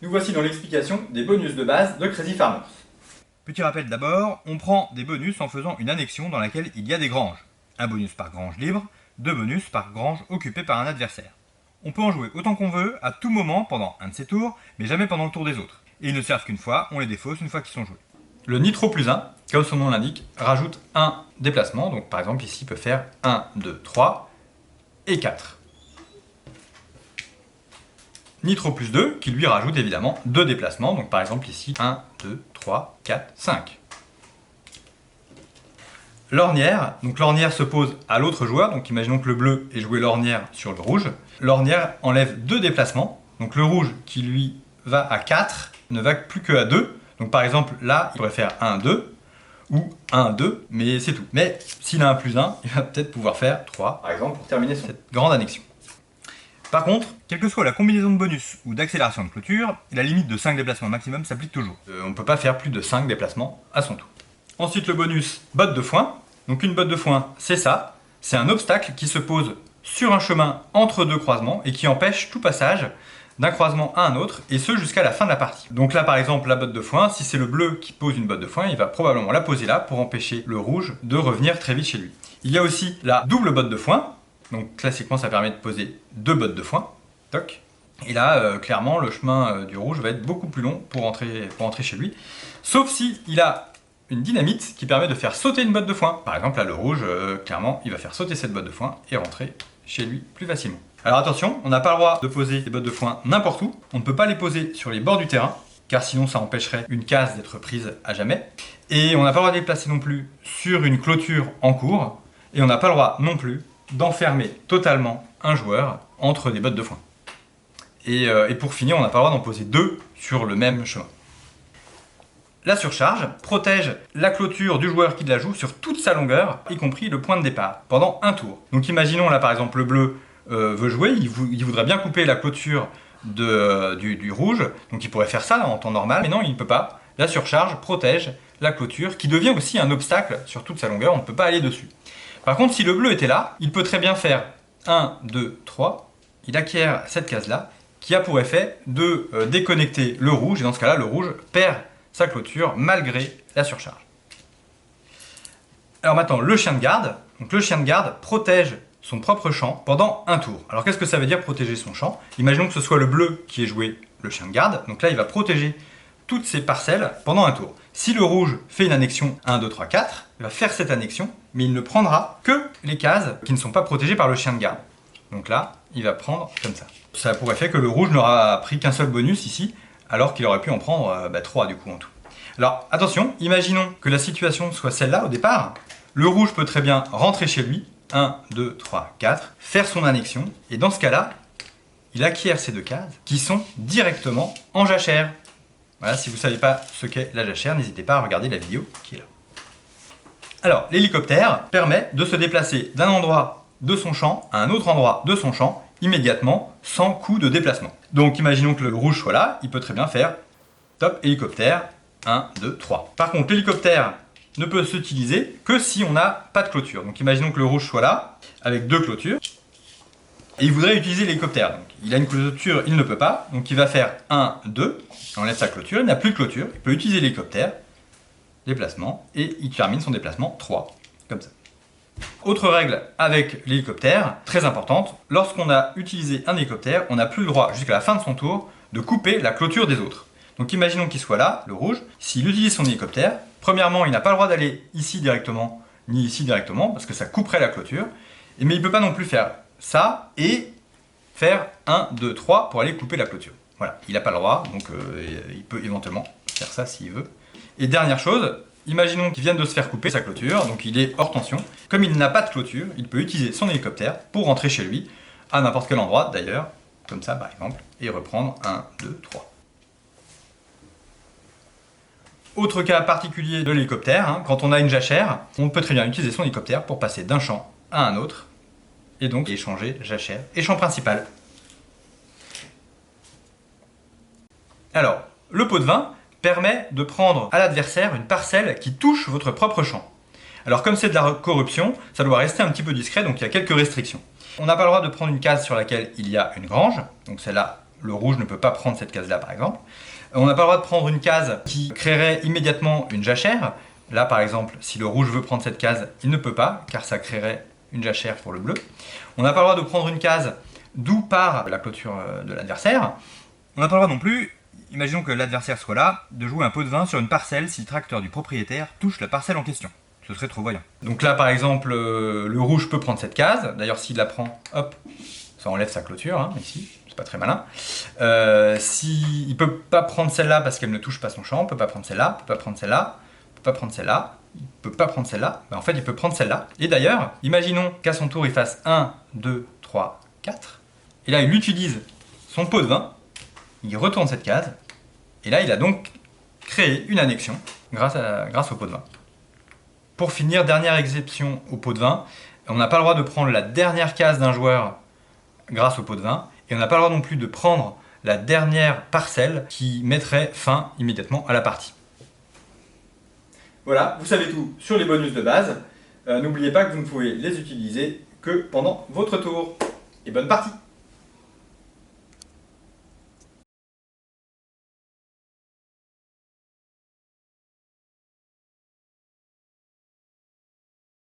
Nous voici dans l'explication des bonus de base de Crazy Farmers. Petit rappel d'abord, on prend des bonus en faisant une annexion dans laquelle il y a des granges. Un bonus par grange libre, 2 bonus par grange occupée par un adversaire. On peut en jouer autant qu'on veut, à tout moment pendant un de ces tours, mais jamais pendant le tour des autres. Et ils ne servent qu'une fois, on les défausse une fois qu'ils sont joués. Le Nitro plus 1, comme son nom l'indique, rajoute un déplacement. Donc par exemple ici il peut faire 1, 2, 3 et 4. Nitro plus 2, qui lui rajoute évidemment 2 déplacements. Donc par exemple ici 1, 2, 3, 4, 5. L'ornière, donc l'ornière se pose à l'autre joueur, donc imaginons que le bleu ait joué l'ornière sur le rouge. L'ornière enlève 2 déplacements, donc le rouge qui lui va à 4 ne va plus que à 2. Donc par exemple là, il pourrait faire 1, 2 ou 1, 2, mais c'est tout. Mais s'il a un plus 1, il va peut-être pouvoir faire 3, par exemple, pour terminer cette grande annexion. Par contre, quelle que soit la combinaison de bonus ou d'accélération de clôture, la limite de 5 déplacements maximum s'applique toujours. On ne peut pas faire plus de 5 déplacements à son tour. Ensuite le bonus botte de foin. Donc une botte de foin, c'est ça. C'est un obstacle qui se pose sur un chemin entre deux croisements et qui empêche tout passage d'un croisement à un autre, et ce jusqu'à la fin de la partie. Donc là par exemple la botte de foin, si c'est le bleu qui pose une botte de foin, il va probablement la poser là pour empêcher le rouge de revenir très vite chez lui. Il y a aussi la double botte de foin. Donc classiquement ça permet de poser 2 bottes de foin. Toc. Et là clairement le chemin du rouge va être beaucoup plus long pour entrer chez lui. Sauf si il a une dynamite qui permet de faire sauter une botte de foin. Par exemple là le rouge, clairement il va faire sauter cette botte de foin et rentrer chez lui plus facilement. Alors attention, on n'a pas le droit de poser des bottes de foin n'importe où. On ne peut pas les poser sur les bords du terrain, car sinon ça empêcherait une case d'être prise à jamais. Et on n'a pas le droit de les placer non plus sur une clôture en cours. Et on n'a pas le droit non plus d'enfermer totalement un joueur entre des bottes de foin. Et pour finir, on n'a pas le droit d'en poser 2 sur le même chemin. La surcharge protège la clôture du joueur qui la joue sur toute sa longueur, y compris le point de départ, pendant un tour. Donc imaginons là par exemple le bleu veut jouer, il voudrait bien couper la clôture du rouge, donc il pourrait faire ça là, en temps normal, mais non il ne peut pas. La surcharge protège la clôture qui devient aussi un obstacle sur toute sa longueur, on ne peut pas aller dessus. Par contre si le bleu était là, il peut très bien faire 1, 2, 3, il acquiert cette case là, qui a pour effet de déconnecter le rouge, et dans ce cas là le rouge perd sa clôture malgré la surcharge. Alors maintenant le chien de garde, donc le chien de garde protège son propre champ pendant un tour. Alors qu'est-ce que ça veut dire protéger son champ? Imaginons que ce soit le bleu qui ait joué le chien de garde, donc là il va protéger toutes ces parcelles pendant un tour. Si le rouge fait une annexion 1, 2, 3, 4, il va faire cette annexion, mais il ne prendra que les cases qui ne sont pas protégées par le chien de garde. Donc là, il va prendre comme ça. Ça a pour effet que le rouge n'aura pris qu'un seul bonus ici, alors qu'il aurait pu en prendre 3 du coup en tout. Alors attention, imaginons que la situation soit celle-là au départ. Le rouge peut très bien rentrer chez lui, 1, 2, 3, 4, faire son annexion, et dans ce cas-là, il acquiert ces 2 cases qui sont directement en jachère. Voilà, si vous ne savez pas ce qu'est la jachère, n'hésitez pas à regarder la vidéo qui est là. Alors, l'hélicoptère permet de se déplacer d'un endroit de son champ à un autre endroit de son champ, immédiatement, sans coût de déplacement. Donc imaginons que le rouge soit là, il peut très bien faire top hélicoptère, 1, 2, 3. Par contre, l'hélicoptère ne peut s'utiliser que si on n'a pas de clôture. Donc imaginons que le rouge soit là, avec 2 clôtures, et il voudrait utiliser l'hélicoptère. Donc il a une clôture, il ne peut pas, donc il va faire 1, 2, on enlève sa clôture, il n'a plus de clôture, il peut utiliser l'hélicoptère, déplacement, et il termine son déplacement 3, comme ça. Autre règle avec l'hélicoptère, très importante, lorsqu'on a utilisé un hélicoptère, on n'a plus le droit, jusqu'à la fin de son tour, de couper la clôture des autres. Donc imaginons qu'il soit là, le rouge, s'il utilise son hélicoptère, premièrement il n'a pas le droit d'aller ici directement, ni ici directement, parce que ça couperait la clôture, mais il ne peut pas non plus faire ça, et faire 1, 2, 3 pour aller couper la clôture. Voilà, il n'a pas le droit, donc il peut éventuellement faire ça s'il veut. Et dernière chose, imaginons qu'il vienne de se faire couper sa clôture, donc il est hors tension. Comme il n'a pas de clôture, il peut utiliser son hélicoptère pour rentrer chez lui, à n'importe quel endroit d'ailleurs, comme ça par exemple, et reprendre 1, 2, 3. Autre cas particulier de l'hélicoptère, quand on a une jachère, on peut très bien utiliser son hélicoptère pour passer d'un champ à un autre, et donc échanger jachère et champ principal. Alors, le pot de vin permet de prendre à l'adversaire une parcelle qui touche votre propre champ. Alors comme c'est de la corruption, ça doit rester un petit peu discret, donc il y a quelques restrictions. On n'a pas le droit de prendre une case sur laquelle il y a une grange, donc celle-là, le rouge ne peut pas prendre cette case-là par exemple. On n'a pas le droit de prendre une case qui créerait immédiatement une jachère. Là par exemple, si le rouge veut prendre cette case, il ne peut pas, car ça créerait une jachère pour le bleu. On n'a pas le droit de prendre une case d'où part la clôture de l'adversaire. On n'a pas le droit non plus, imaginons que l'adversaire soit là, de jouer un pot de vin sur une parcelle si le tracteur du propriétaire touche la parcelle en question. Ce serait trop voyant. Donc là par exemple, le rouge peut prendre cette case. D'ailleurs s'il la prend, hop, ça enlève sa clôture, hein, ici. C'est pas très malin. Il peut pas prendre celle-là parce qu'elle ne touche pas son champ, il peut pas prendre celle-là, il peut pas prendre celle-là, il peut pas prendre celle-là, il peut pas prendre celle-là, en fait il peut prendre celle-là. Et d'ailleurs, imaginons qu'à son tour il fasse 1, 2, 3, 4, et là il utilise son pot de vin, il retourne cette case, et là il a donc créé une annexion grâce au pot de vin. Pour finir, dernière exception au pot de vin, on n'a pas le droit de prendre la dernière case d'un joueur grâce au pot de vin, et on n'a pas le droit non plus de prendre la dernière parcelle qui mettrait fin immédiatement à la partie. Voilà, vous savez tout sur les bonus de base. N'oubliez pas que vous ne pouvez les utiliser que pendant votre tour. Et bonne partie!